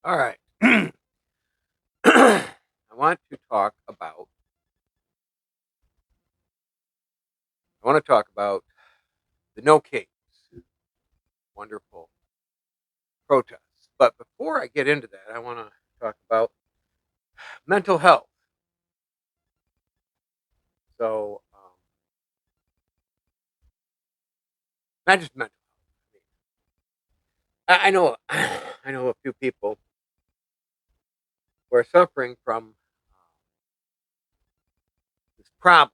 All right. I want to talk about I want to talk about the No Kings wonderful protests. But before I get into that, I want to talk about mental health. So, not just mental health. I know I know a few people who are suffering from this problem.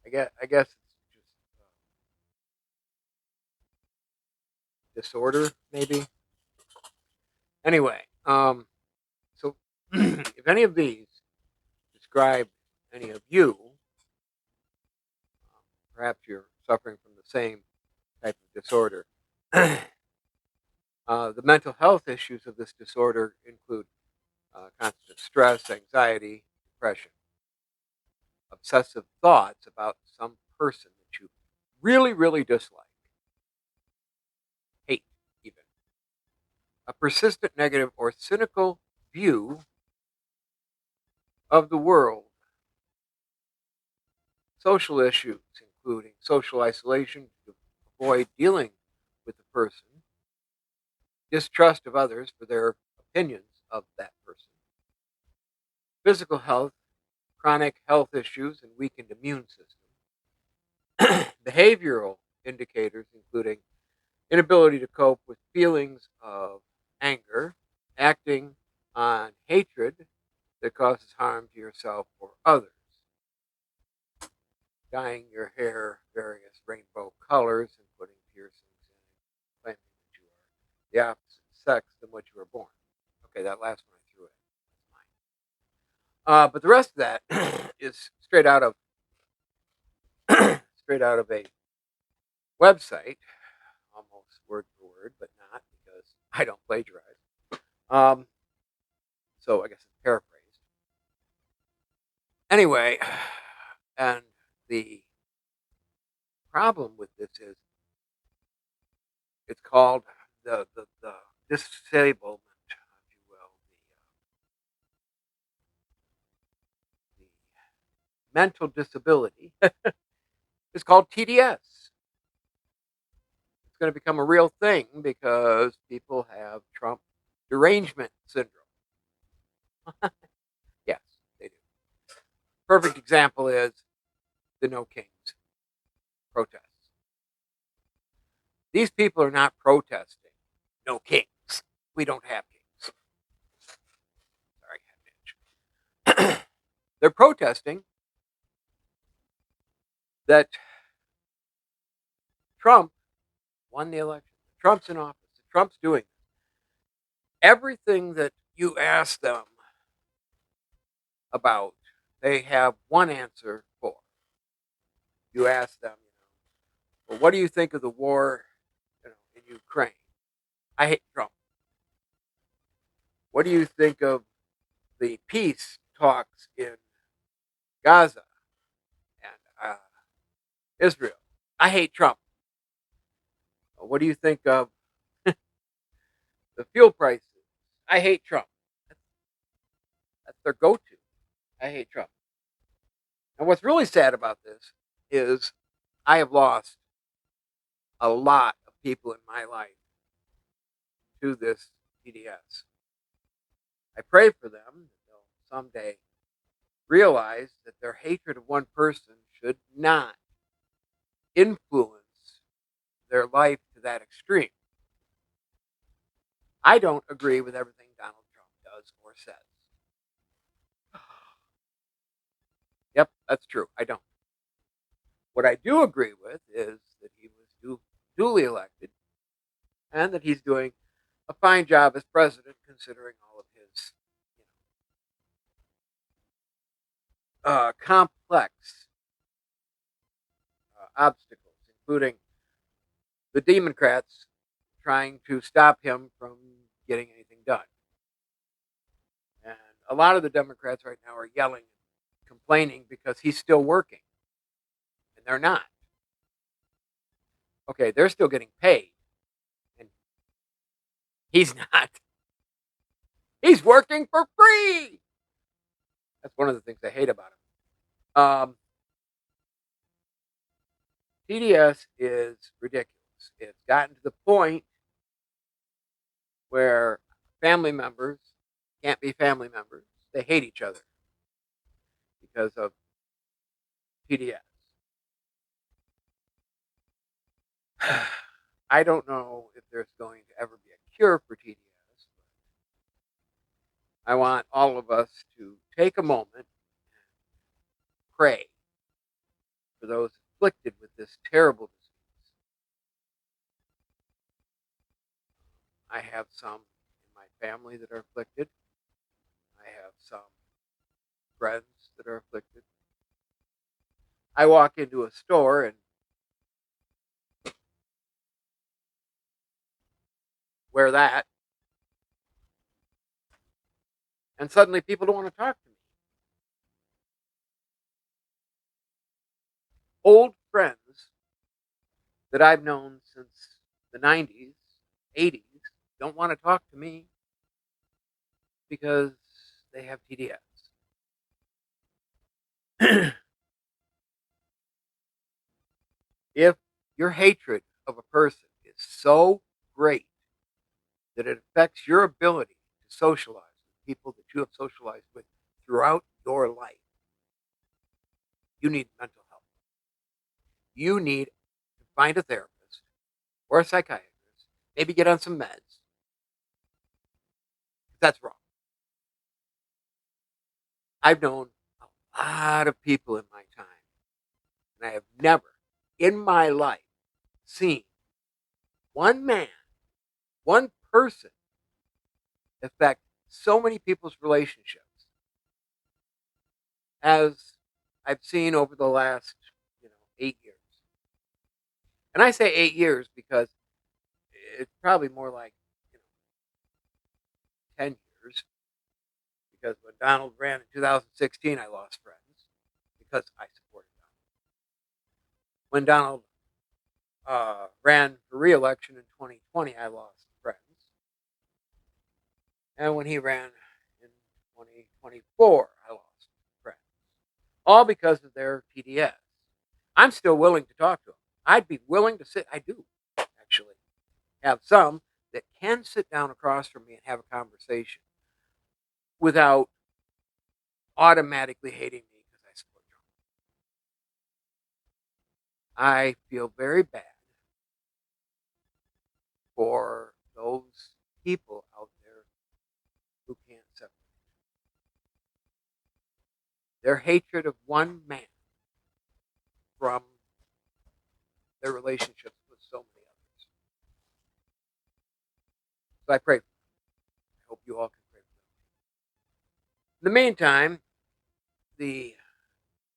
I guess it's just disorder, maybe. Anyway, so if any of these describe any of you, perhaps you're suffering from the same type of disorder. The mental health issues of this disorder include constant stress, anxiety, depression, obsessive thoughts about some person that you really, really dislike, hate even, a persistent negative or cynical view of the world, social issues, including social isolation to avoid dealing with the person, distrust of others for their opinions of that person, physical health, chronic health issues, and weakened immune system. Behavioral indicators, including inability to cope with feelings of anger, acting on hatred that causes harm to yourself or others, dyeing your hair various rainbow colors and putting piercings in it, claiming that you are the opposite sex than what you were born. Okay, that last one I threw in. That's mine. But the rest of that is straight out of a website, almost word for word, but not because I don't plagiarize. Um, so I guess it's paraphrased. Anyway, and the problem with this is it's called the disablement, if you will, the mental disability. It's called TDS. It's going to become a real thing because people have Trump derangement syndrome. Yes, they do. Perfect example is the No Kings protests. These people are not protesting no kings. We don't have kings. Sorry, they're protesting that Trump won the election. Trump's in office. Trump's doing everything that you ask them about. They have one answer for. You ask them, well, what do you think of the war, in Ukraine? I hate Trump. What do you think of the peace talks in Gaza and Israel? I hate Trump. What do you think of the fuel prices? I hate Trump. That's, that's their go-to. I hate Trump. And what's really sad about this is I have lost a lot of people in my life to this PDS. I pray for them that they'll someday realize that their hatred of one person should not influence their life to that extreme. I don't agree with everything Donald Trump does or says. Yep, that's true. I don't. What I do agree with is that he was duly elected and that he's doing a fine job as president considering all of his complex obstacles, including the Democrats trying to stop him from getting anything done. And a lot of the Democrats right now are yelling and complaining because he's still working, and they're not. Okay, they're still getting paid, and he's not. He's working for free. That's one of the things I hate about him. TDS is ridiculous. It's gotten to the point where family members can't be family members. They hate each other because of TDS. I don't know if there's going to ever be a cure for TDS. I want all of us to take a moment and pray for those afflicted with this terrible disease. I have some in my family that are afflicted. I have some friends that are afflicted. I walk into a store and wear that, and suddenly people don't want to talk to me. Old friends that I've known since the 90s, 80s, don't want to talk to me because they have TDS. If your hatred of a person is so great that it affects your ability to socialize with people that you have socialized with throughout your life, you need mental health. You need to find a therapist or a psychiatrist, maybe get on some meds. That's wrong. I've known a lot of people in my time, and I have never in my life seen one man, one person affect so many people's relationships as I've seen over the last, 8 years. And I say 8 years because it's probably more like, you know, 10 years. Because when Donald ran in 2016, I lost friends because I supported Donald. When Donald ran for re-election in 2020, I lost friends. And when he ran in 2024, I lost friends. All because of their TDS. I'm still willing to talk to them. I'd be willing to sit, I do actually have some that can sit down across from me and have a conversation without automatically hating me because I support Trump. I feel very bad for those people out there who can't separate their hatred of one man from their relationships with so many others. So I pray for them. I hope you all can pray for them. In the meantime, the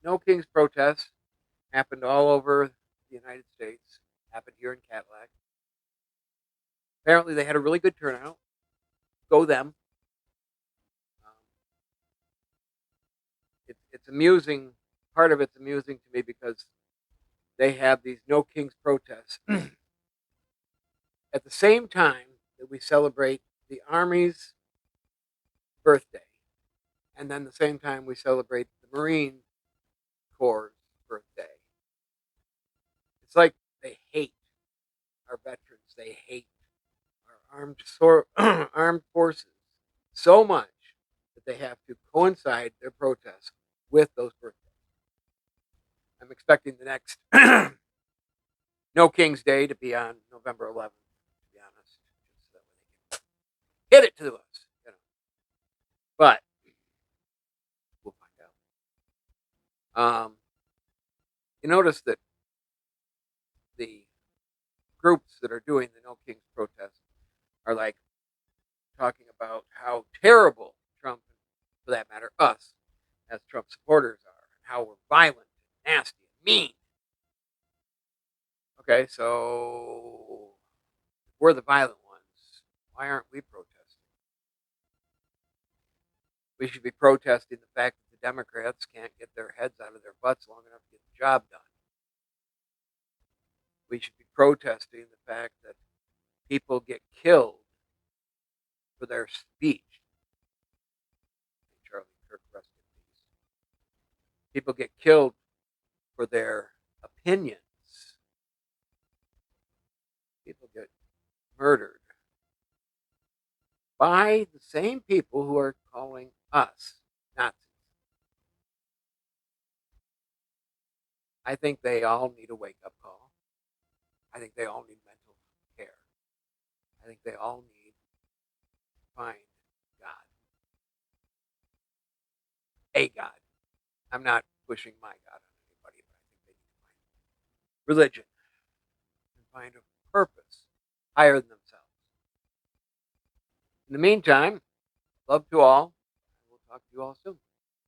No Kings protests happened all over the United States, happened here in Cadillac. Apparently, they had a really good turnout. Go them. Um, it's amusing. Part of it's amusing to me because they have these No Kings protests at the same time that we celebrate the Army's birthday, and then the same time we celebrate the Marine Corps' birthday. It's like they hate our veterans. They hate our armed forces so much that they have to coincide their protests with those birthdays. I'm expecting the next No King's Day to be on November 11th, to be honest, just so they can hit it to us, But we'll find out. You notice that the groups that are doing the No Kings protest are like talking about how terrible Trump, for that matter, us as Trump supporters are, and how we're violent and nasty and mean. Okay, so if we're the violent ones, why aren't we protesting? We should be protesting the fact that the Democrats can't get their heads out of their butts long enough to get the job done. We should be protesting the fact that people get killed for their speech. Charlie Kirk, rest in peace. People get killed for their opinions. People get murdered by the same people who are calling us Nazis. I think they all need a wake-up call. I think they all need mental care. I think they all need to find God. A God. I'm not pushing my God on anybody, but I think they need to find religion and find a purpose higher than themselves. In the meantime, love to all. We'll talk to you all soon.